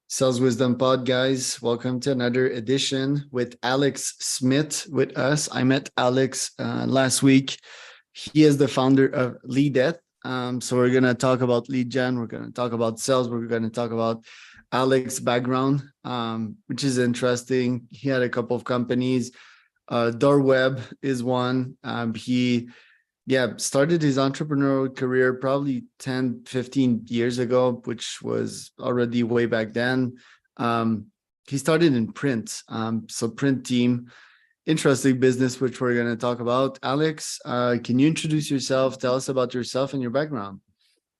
Sales Wisdom Pod, guys. Welcome to another edition with Alex Smith with us. I met Alex last week. He is the founder of Leadeth. So we're going to talk about lead gen. We're going to talk about sales. We're going to talk about Alex's background, which is interesting. He had a couple of companies. DoorWeb is one. He started his entrepreneurial career probably 10, 15 years ago, which was already way back then. He started in print. So print team, interesting business, which we're going to talk about. Alex, can you introduce yourself? Tell us about yourself and your background.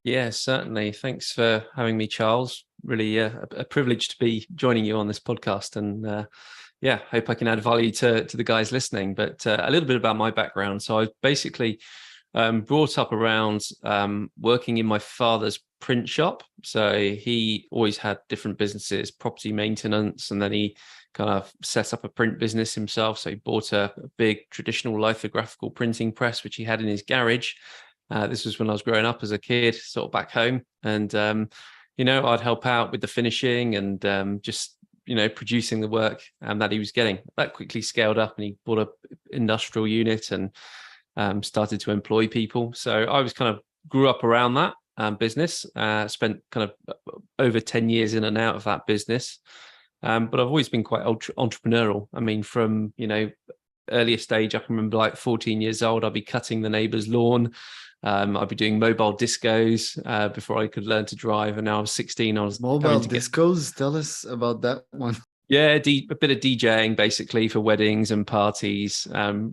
Yeah, certainly. Thanks for having me, Charles. Really a privilege to be joining you on this podcast. And hope I can add value to the guys listening. But a little bit about my background. So I basically brought up around working in my father's print shop. So he always had different businesses, property maintenance, and then he kind of set up a print business himself. So he bought a big traditional lithographical printing press, which he had in his garage. This was when I was growing up as a kid, sort of back home. And, I'd help out with the finishing and just producing the work that he was getting. That quickly scaled up and he bought an industrial unit and started to employ people. So I was kind of grew up around that business, spent kind of over 10 years in and out of that business. But I've always been quite entrepreneurial. I mean, from, earlier stage, I can remember like 14 years old, I'd be cutting the neighbor's lawn. I'd be doing mobile discos before I could learn to drive. And now I was 16. I was mobile discos. Tell us about that one. Yeah, a bit of DJing basically for weddings and parties,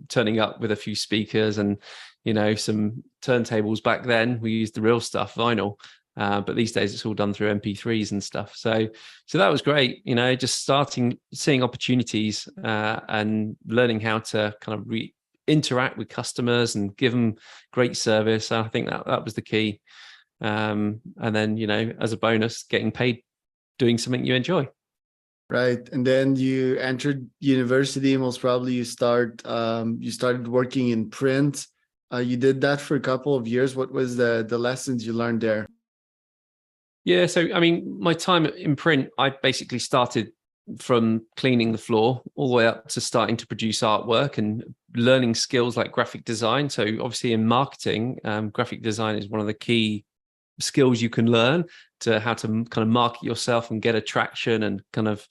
turning up with a few speakers and, some turntables. Back then we used the real stuff, vinyl. But these days it's all done through MP3s and stuff. So that was great, just seeing opportunities and learning how to kind of interact with customers and give them great service. I think that was the key. And then, as a bonus, getting paid doing something you enjoy. Right. And then you entered university, most probably you started working in print. You did that for a couple of years. What was the lessons you learned there? Yeah. So, I mean, my time in print, I basically started from cleaning the floor all the way up to starting to produce artwork and learning skills like graphic design. So obviously in marketing, graphic design is one of the key skills you can learn to how to kind of market yourself and get attraction and kind of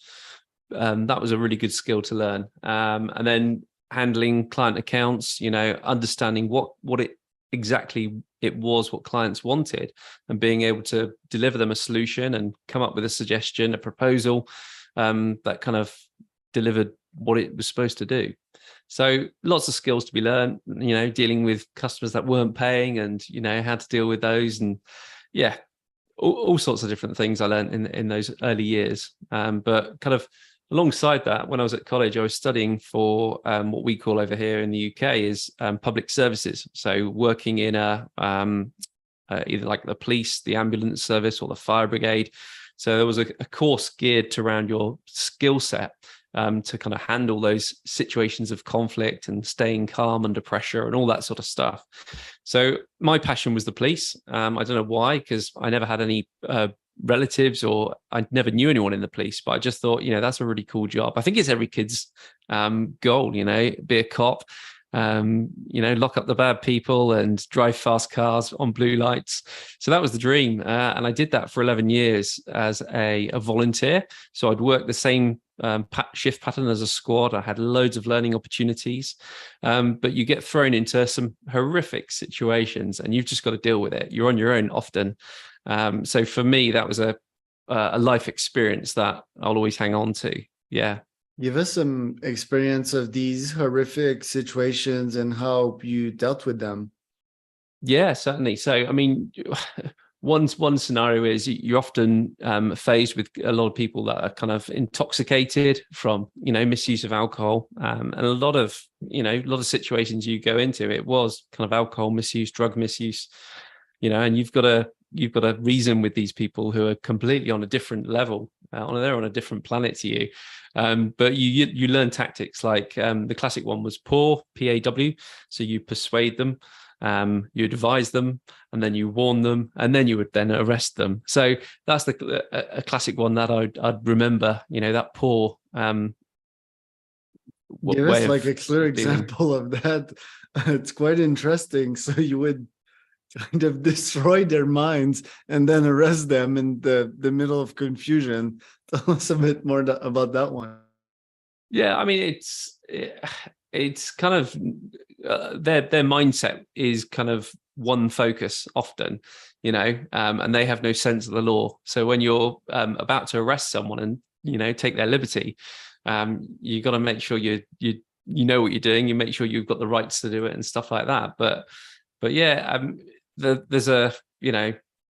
that was a really good skill to learn. And then handling client accounts, understanding what it exactly it was what clients wanted and being able to deliver them a solution and come up with a suggestion, a proposal that kind of delivered what it was supposed to do. So lots of skills to be learned, dealing with customers that weren't paying and, how to deal with those. And yeah, all sorts of different things I learned in those early years. But kind of alongside that, when I was at college, I was studying for what we call over here in the UK is public services. So working in either like the police, the ambulance service or the fire brigade. So there was a course geared around your skill set to kind of handle those situations of conflict and staying calm under pressure and all that sort of stuff. So my passion was the police. I don't know why, because I never had any relatives or I never knew anyone in the police, but I just thought, that's a really cool job. I think it's every kid's goal, be a cop. Lock up the bad people and drive fast cars on blue lights. So that was the dream. And I did that for 11 years as a volunteer. So I'd work the same shift pattern as a squad. I had loads of learning opportunities, but you get thrown into some horrific situations and you've just got to deal with it. You're on your own often. So for me, that was a life experience that I'll always hang on to. Yeah. Give us some experience of these horrific situations and how you dealt with them. Yeah, certainly. So, I mean, one scenario is you're often faced with a lot of people that are kind of intoxicated from, misuse of alcohol, and a lot of situations you go into, it was kind of alcohol misuse, drug misuse, and you've got to reason with these people who are completely on a different level. They're on a different planet to you. But you learn tactics like the classic one was PAW. So you persuade them. you advise them, and then you warn them, and then you would then arrest them. So that's a classic one that I'd remember. That poor Give way us like a of clear dealing. example of that. It's quite interesting. So you would kind of destroy their minds and then arrest them in the middle of confusion. Tell us a bit more about that one. Yeah, I mean it's kind of their mindset is kind of one focus often, and they have no sense of the law. So when you're about to arrest someone and take their liberty, you got to make sure you know what you're doing. You make sure you've got the rights to do it and stuff like that. But yeah, there's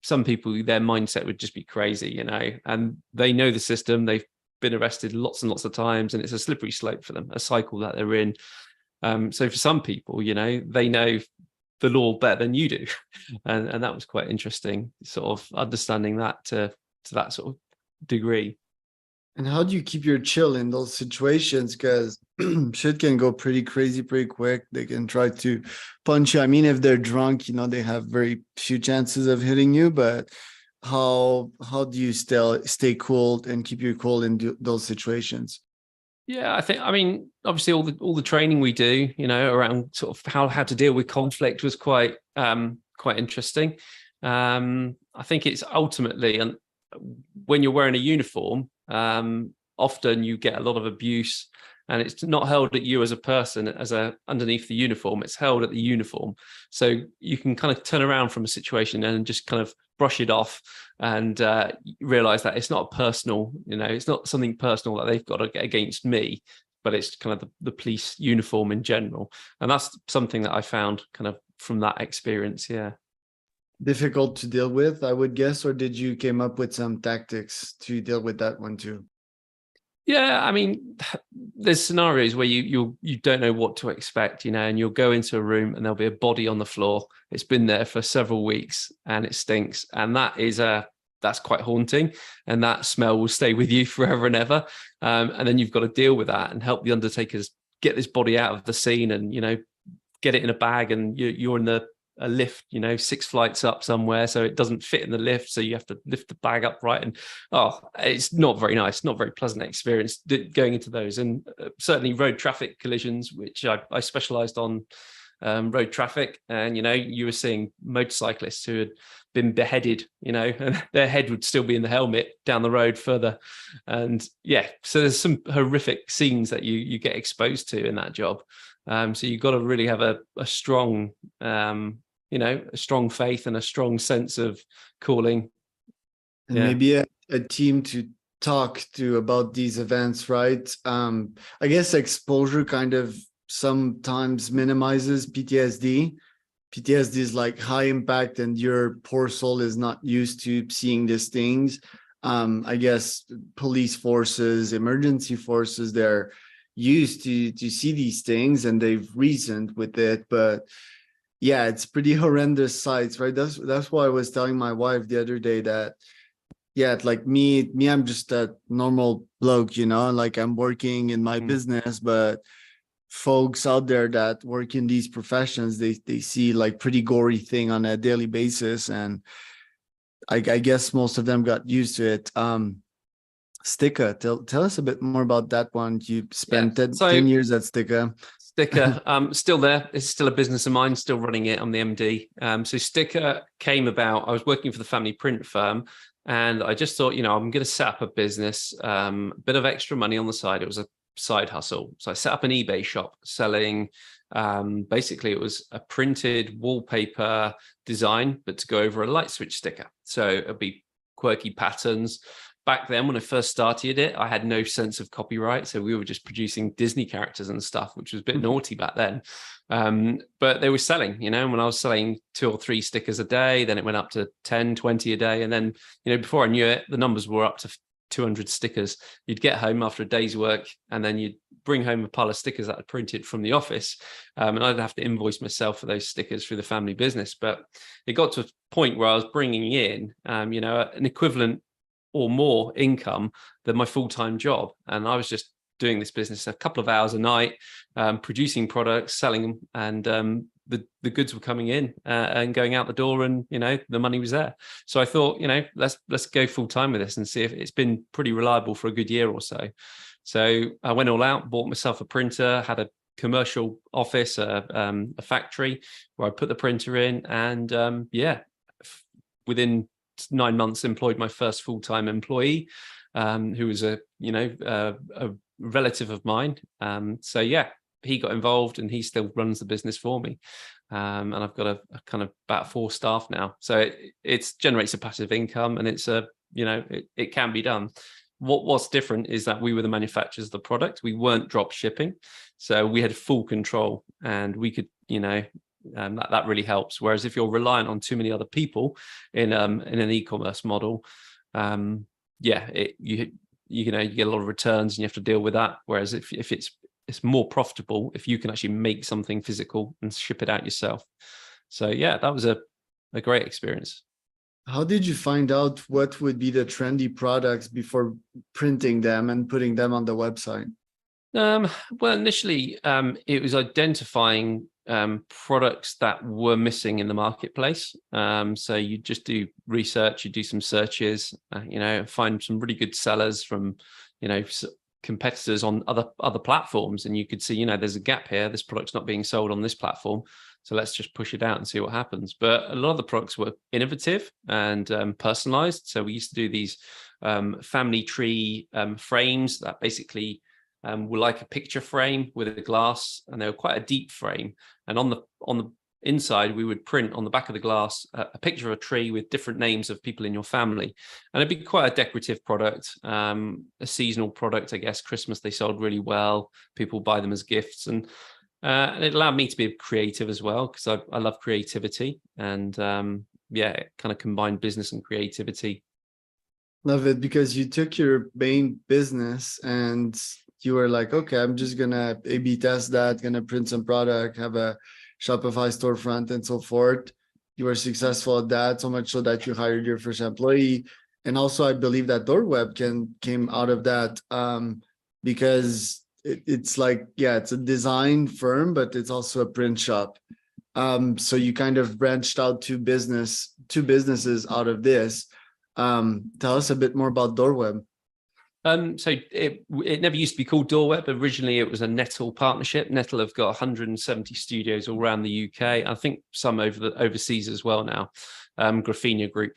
some people, their mindset would just be crazy, and they know the system. They've been arrested lots and lots of times, and it's a slippery slope for them, a cycle that they're in. So for some people, they know the law better than you do, and that was quite interesting, sort of understanding that to that sort of degree. And how do you keep your chill in those situations? Because shit can go pretty crazy pretty quick. They can try to punch you. I mean, if they're drunk, they have very few chances of hitting you. But how do you still stay cool and keep your cool in those situations? Yeah, I mean, obviously all the training we do, around sort of how to deal with conflict was quite interesting. I think it's ultimately, and when you're wearing a uniform, often you get a lot of abuse, and it's not held at you as a person, underneath the uniform. It's held at the uniform. So you can kind of turn around from a situation and just kind of brush it off and realize that it's not personal. It's not something personal that they've got to get against me, but it's kind of the police uniform in general. And that's something that I found kind of from that experience. Yeah. Difficult to deal with, I would guess, or did you came up with some tactics to deal with that one too? Yeah, I mean, there's scenarios where you don't know what to expect, and you'll go into a room and there'll be a body on the floor. It's been there for several weeks and it stinks, and that's quite haunting, and that smell will stay with you forever and ever. And then you've got to deal with that and help the undertakers get this body out of the scene, and get it in a bag, and you're in a lift, 6 flights up somewhere, so it doesn't fit in the lift, so you have to lift the bag up, right? And it's not very nice, not very pleasant experience going into those. And certainly road traffic collisions, which I specialized on, road traffic, and you were seeing motorcyclists who had been beheaded, and their head would still be in the helmet down the road further. And yeah, so there's some horrific scenes that you get exposed to in that job. So you've got to really have a strong a strong faith and a strong sense of calling. And maybe a team to talk to about these events, right? I guess exposure kind of sometimes minimizes PTSD. PTSD is like high impact, and your poor soul is not used to seeing these things. I guess police forces, emergency forces, they're used to see these things and they've reasoned with it. But yeah, it's pretty horrendous sights, right? That's why I was telling my wife the other day that, yeah, like me, I'm just a normal bloke, like I'm working in my business, but folks out there that work in these professions, they see like pretty gory thing on a daily basis, and I guess most of them got used to it. Stika, tell us a bit more about that one. You spent 10 years at Stika. Stika, still there. It's still a business of mine, still running it. I'm the MD. So Stika came about, I was working for the family print firm, and I just thought, I'm going to set up a business, a bit of extra money on the side. It was a side hustle. So I set up an eBay shop selling, basically it was a printed wallpaper design, but to go over a light switch sticker. So it'd be quirky patterns. Back then, when I first started it, I had no sense of copyright. So we were just producing Disney characters and stuff, which was a bit naughty back then. But they were selling, when I was selling 2 or 3 stickers a day, then it went up to 10, 20 a day. And then, before I knew it, the numbers were up to 200 stickers. You'd get home after a day's work, and then you'd bring home a pile of stickers that I printed from the office. And I'd have to invoice myself for those stickers through the family business. But it got to a point where I was bringing in, an equivalent or more income than my full-time job. And I was just doing this business a couple of hours a night, producing products, selling them, and the goods were coming in and going out the door, and the money was there. So I thought, let's go full time with this and see if it's been pretty reliable for a good year or so. So I went all out, bought myself a printer, had a commercial office, a factory where I put the printer in, and within 9 months employed my first full-time employee, who was a relative of mine. So yeah, he got involved and he still runs the business for me. And I've got a kind of about 4 staff now. So it generates a passive income, and it's it can be done. What was different is that we were the manufacturers of the product. We weren't drop shipping. So we had full control, and we could, that really helps. Whereas if you're reliant on too many other people in an e-commerce model, you get a lot of returns and you have to deal with that. Whereas if it's more profitable if you can actually make something physical and ship it out yourself. So yeah, that was a great experience. How did you find out what would be the trendy products before printing them and putting them on the website? Well, initially, it was identifying products that were missing in the marketplace. So you just do research, you do some searches, find some really good sellers from, competitors on other platforms, and you could see, there's a gap here. This product's not being sold on this platform, so let's just push it out and see what happens. But a lot of the products were innovative and personalized. So we used to do these family tree frames that basically were like a picture frame with a glass, and they were quite a deep frame. And on the inside, we would print on the back of the glass a picture of a tree with different names of people in your family. And it'd be quite a decorative product, a seasonal product, I guess. Christmas, they sold really well. People buy them as gifts. And it allowed me to be creative as well, because I love creativity. And it kind of combined business and creativity. Love it, because you took your main business and you were like, okay, I'm just gonna A/B test that, gonna print some product, have a Shopify storefront and so forth. You were successful at that, so much so that you hired your first employee. And also, I believe that DoorWeb came out of that, because it's like, it's a design firm, but it's also a print shop. So you kind of branched out two businesses out of this. Tell us a bit more about DoorWeb. So it never used to be called DoorWeb. Originally, it was a Nettle partnership. Nettle have got 170 studios all around the UK. I think some overseas as well now. Graphenia Group.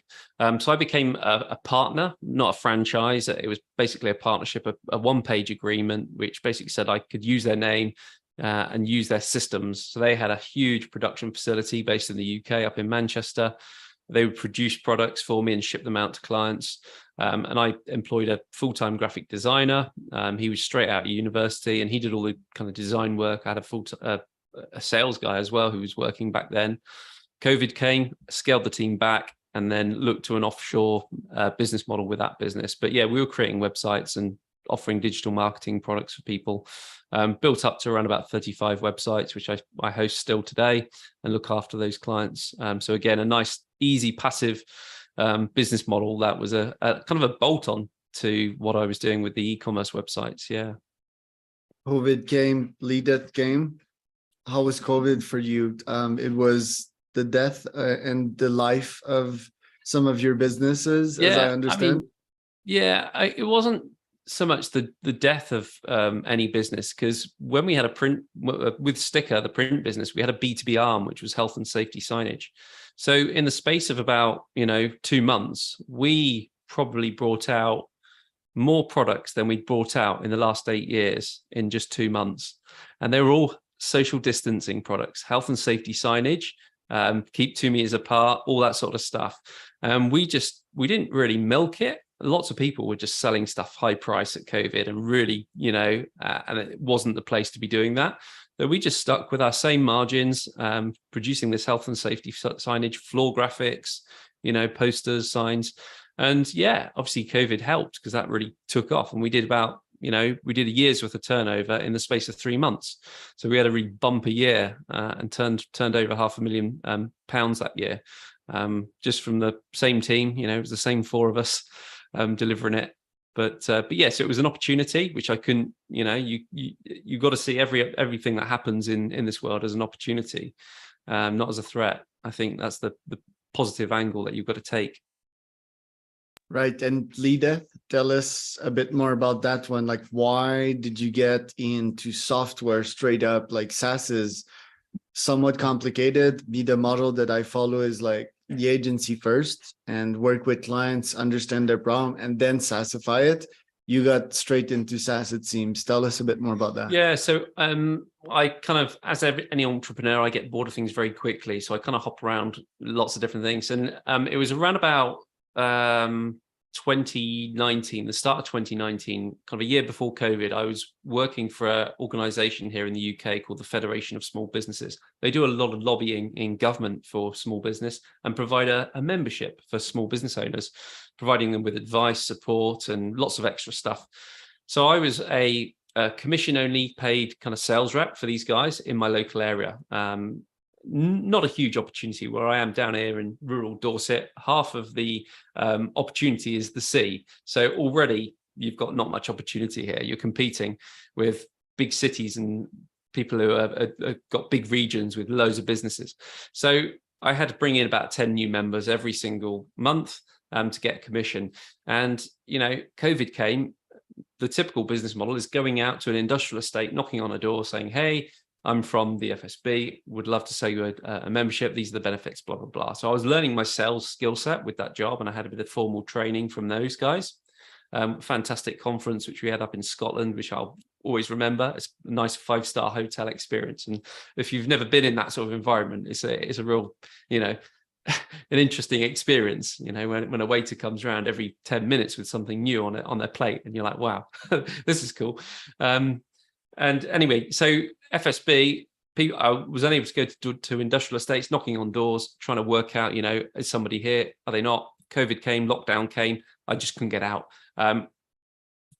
So I became a partner, not a franchise. It was basically a partnership, a one-page agreement, which basically said I could use their name and use their systems. So they had a huge production facility based in the UK, up in Manchester. They would produce products for me and ship them out to clients. And I employed a full-time graphic designer. He was straight out of university, and he did all the kind of design work. I had a sales guy as well who was working back then. COVID came, scaled the team back, and then looked to an offshore business model with that business. But yeah, we were creating websites and offering digital marketing products for people. Built up to around about 35 websites, which I host still today and look after those clients. So again, a nice, easy, passive business model that was a kind of a bolt-on to what I was doing with the e-commerce websites. Yeah. COVID came, Leadeth came. How was COVID for you? It was the death and the life of some of your businesses, as I understand. It wasn't so much the death of any business, because when we had a print with Sticker, the print business, we had a B2B arm, which was health and safety signage. So in the space of about 2 months, we probably brought out more products than we'd brought out in the last 8 years in just 2 months. And they were all social distancing products, health and safety signage, keep 2 meters apart, all that sort of stuff. We didn't really milk it. Lots of people were just selling stuff high price at COVID, and really, and it wasn't the place to be doing that. So we just stuck with our same margins, producing this health and safety signage, floor graphics, posters, signs. And yeah, obviously COVID helped, because that really took off. And we did about, we did a year's worth of turnover in the space of 3 months. So we had a really bumper year and turned over £500,000 that year, just from the same team. It was the same 4 of us delivering it. But yes, it was an opportunity which I couldn't. You got to see everything that happens in this world as an opportunity, not as a threat. I think that's the positive angle that you've got to take. Right. And Leadeth, tell us a bit more about that one. Like, why did you get into software straight up? Like SaaS is somewhat complicated. The model that I follow is like the agency first and work with clients, understand their problem, and then SaaSify it. You got straight into SaaS, it seems. Tell us a bit more about that. Yeah, so I kind of, as any entrepreneur, I get bored of things very quickly. So I kind of hop around lots of different things. And it was around about 2019, the start of 2019, kind of a year before COVID. I was working for an organization here in the UK called the Federation of Small Businesses. They do a lot of lobbying in government for small business and provide a membership for small business owners, providing them with advice, support, and lots of extra stuff. So I was a commission-only paid kind of sales rep for these guys in my local area. Not a huge opportunity where I am down here in rural Dorset. Half of the opportunity is the sea. So already you've got not much opportunity here. You're competing with big cities and people who have got big regions with loads of businesses. So I had to bring in about 10 new members every single month to get commission. And, COVID came. The typical business model is going out to an industrial estate, knocking on a door saying, hey, I'm from the FSB, would love to sell you a membership. These are the benefits, blah, blah, blah. So I was learning my sales skill set with that job, and I had a bit of formal training from those guys. Fantastic conference, which we had up in Scotland, which I'll always remember. It's a nice 5-star hotel experience. And if you've never been in that sort of environment, it's a real, an interesting experience, when a waiter comes around every 10 minutes with something new on their plate, and you're like, wow, this is cool. And anyway, so FSB, I was unable to go to industrial estates, knocking on doors, trying to work out, is somebody here? Are they not? COVID came, lockdown came. I just couldn't get out.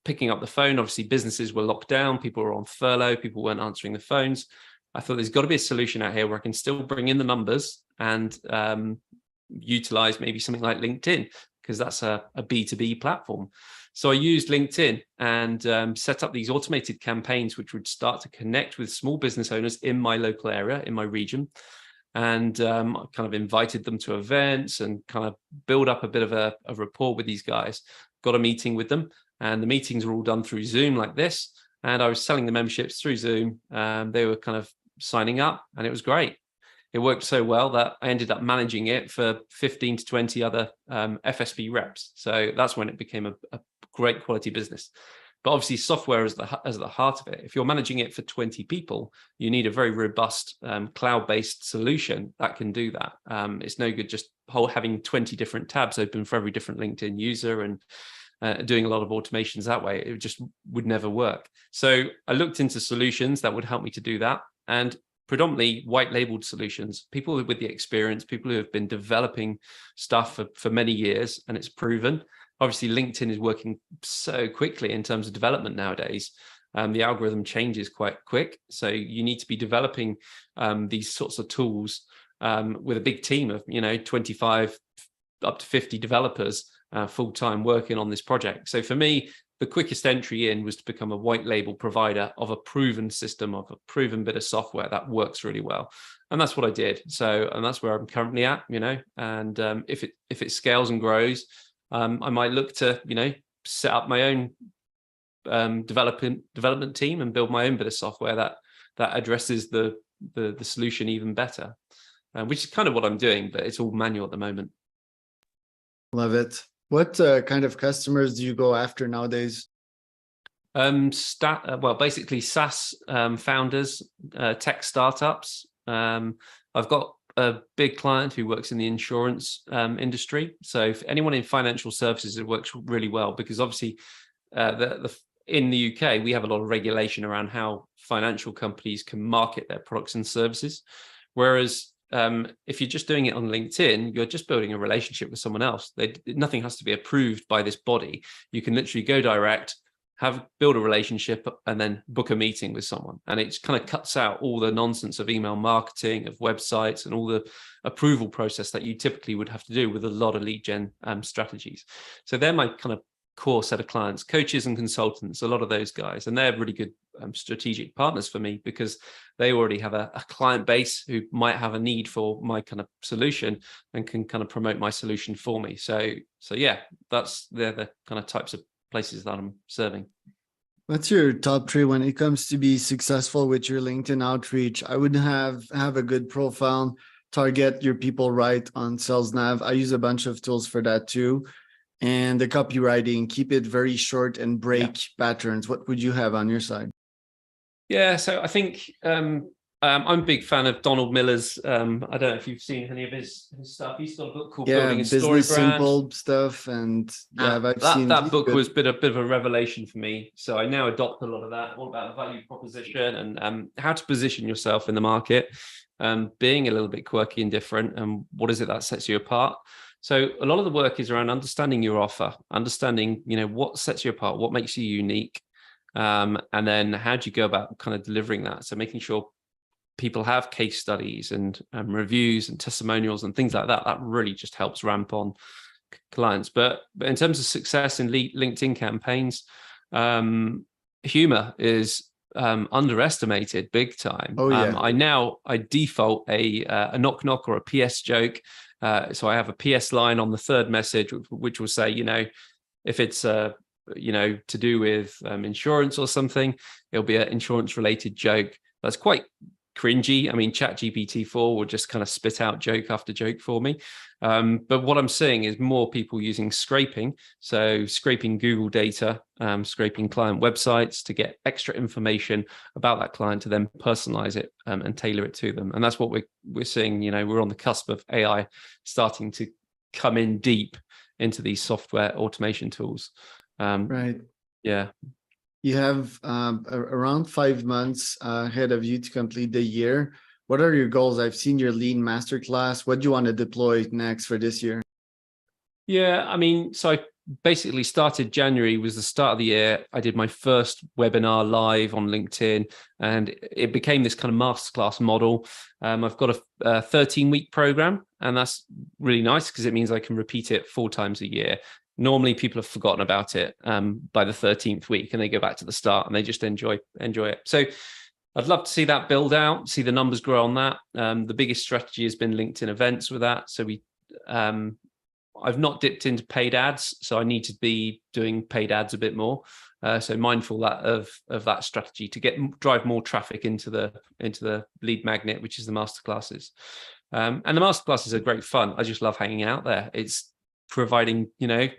Picking up the phone, obviously businesses were locked down. People were on furlough. People weren't answering the phones. I thought there's got to be a solution out here where I can still bring in the numbers and utilize maybe something like LinkedIn, because that's a B2B platform. So I used LinkedIn and set up these automated campaigns, which would start to connect with small business owners in my local area, in my region, and kind of invited them to events and kind of build up a bit of a rapport with these guys. Got a meeting with them, and the meetings were all done through Zoom like this. And I was selling the memberships through Zoom. They were kind of signing up, and it was great. It worked so well that I ended up managing it for 15 to 20 other FSB reps. So that's when it became a great quality business. But obviously software is the heart of it. If you're managing it for 20 people, you need a very robust cloud-based solution that can do that. It's no good just having 20 different tabs open for every different LinkedIn user and doing a lot of automations that way. It just would never work. So I looked into solutions that would help me to do that, and predominantly white labeled solutions, people with the experience, people who have been developing stuff for many years, and it's proven. Obviously, LinkedIn is working so quickly in terms of development nowadays. The algorithm changes quite quick. So you need to be developing these sorts of tools with a big team of, 25 up to 50 developers full-time working on this project. So for me, the quickest entry in was to become a white label provider of a proven system, of a proven bit of software that works really well. And that's what I did. So, and that's where I'm currently at, and if it scales and grows, I might look to, set up my own development team and build my own bit of software that addresses the solution even better, which is kind of what I'm doing, but it's all manual at the moment. Love it. What kind of customers do you go after nowadays? Well, basically SaaS founders, tech startups. I've got a big client who works in the insurance industry. So if anyone in financial services, it works really well, because obviously in the UK, we have a lot of regulation around how financial companies can market their products and services. Whereas if you're just doing it on LinkedIn, you're just building a relationship with someone else. Nothing has to be approved by this body. You can literally go direct, build a relationship, and then book a meeting with someone. And it kind of cuts out all the nonsense of email marketing, of websites, and all the approval process that you typically would have to do with a lot of lead gen strategies. So they're my kind of core set of clients, coaches and consultants, a lot of those guys, and they're really good strategic partners for me because they already have a client base who might have a need for my kind of solution and can kind of promote my solution for me. So yeah, they're the kind of types of places that I'm serving. What's your top three when it comes to be successful with your LinkedIn outreach? I would have a good profile, target your people right on SalesNav. I use a bunch of tools for that too. And the copywriting, keep it very short and break patterns. What would you have on your side? Yeah, so I think I'm a big fan of Donald Miller's. I don't know if you've seen any of his stuff. He's got a book called Building a Story Business Brand. Simple stuff, and I've seen that book was a bit of a revelation for me. So I now adopt a lot of that, all about the value proposition and how to position yourself in the market, being a little bit quirky and different, and what is it that sets you apart. So a lot of the work is around understanding your offer, understanding what sets you apart, what makes you unique. And then how do you go about kind of delivering that? So making sure people have case studies and reviews and testimonials and things like that, that really just helps ramp on clients. But in terms of success in LinkedIn campaigns, humor is underestimated big time. Oh, yeah. I default a knock knock or a PS joke. So I have a PS line on the third message, which will say, if it's to do with insurance or something, it'll be an insurance related joke. That's quite cringy. I mean, ChatGPT-4 will just kind of spit out joke after joke for me. But what I'm seeing is more people using scraping. So scraping Google data, scraping client websites to get extra information about that client to then personalize it and tailor it to them. And that's what we're seeing. We're on the cusp of AI starting to come in deep into these software automation tools. Right. Yeah. You have around 5 months ahead of you to complete the year. What are your goals? I've seen your Lean Masterclass. What do you want to deploy next for this year? Yeah, I mean, so I basically started January was the start of the year. I did my first webinar live on LinkedIn, and it became this kind of masterclass model. I've got a 13-week program, and that's really nice because it means I can repeat it 4 times a year. Normally people have forgotten about it by the 13th week and they go back to the start and they just enjoy it. So I'd love to see that build out, see the numbers grow on that. The biggest strategy has been LinkedIn events with that. So I've not dipped into paid ads, so I need to be doing paid ads a bit more. So mindful of that strategy to drive more traffic into the lead magnet, which is the masterclasses. And the masterclasses are great fun. I just love hanging out there. It's providing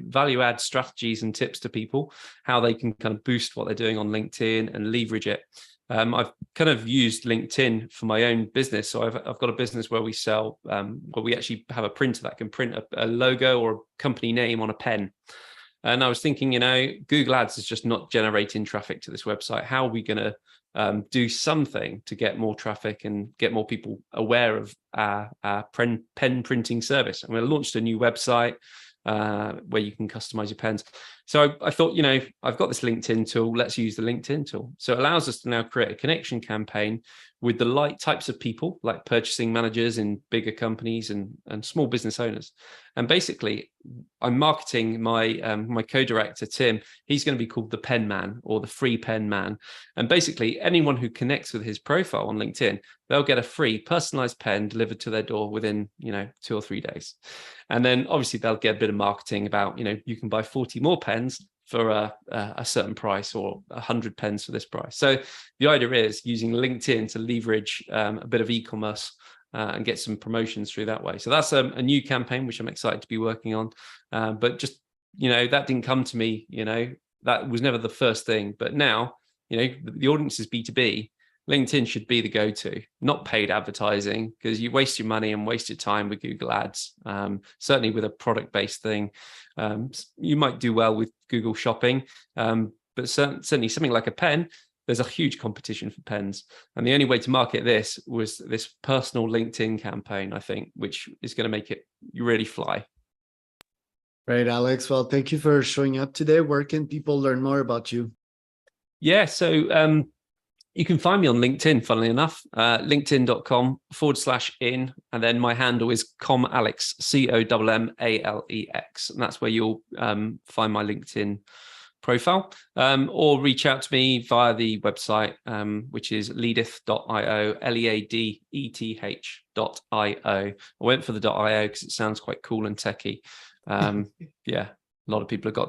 value add strategies and tips to people, how they can kind of boost what they're doing on LinkedIn and leverage it. I've kind of used LinkedIn for my own business. So I've got a business where we sell, where we actually have a printer that can print a logo or a company name on a pen. And I was thinking, Google Ads is just not generating traffic to this website. How are we going to do something to get more traffic and get more people aware of our pen printing service? And we launched a new website where you can customize your pens. So I thought, I've got this LinkedIn tool. Let's use the LinkedIn tool. So it allows us to now create a connection campaign with the right types of people, like purchasing managers in bigger companies and small business owners. And basically, I'm marketing my co-director, Tim. He's going to be called the Pen Man or the Free Pen Man. And basically, anyone who connects with his profile on LinkedIn, they'll get a free personalized pen delivered to their door within 2 or 3 days. And then obviously they'll get a bit of marketing about, you can buy 40 more pens for a certain price or 100 pens for this price. So the idea is using LinkedIn to leverage a bit of e-commerce and get some promotions through that way. So that's a new campaign, which I'm excited to be working on. But just, that didn't come to me, that was never the first thing. But now, the audience is B2B. LinkedIn should be the go-to, not paid advertising, because you waste your money and waste your time with Google Ads. Certainly with a product-based thing, you might do well with Google Shopping, but certainly something like a pen, there's a huge competition for pens. And the only way to market this was this personal LinkedIn campaign, I think, which is going to make it really fly. Right, Alex. Well, thank you for showing up today. Where can people learn more about you? Yeah, so You can find me on LinkedIn, funnily enough, linkedin.com/in. And then my handle is comalex, COMMALEX. And that's where you'll find my LinkedIn profile, or reach out to me via the website, which is leadeth.io, leadeth.io. I went for the .io because it sounds quite cool and techy. Yeah, a lot of people have got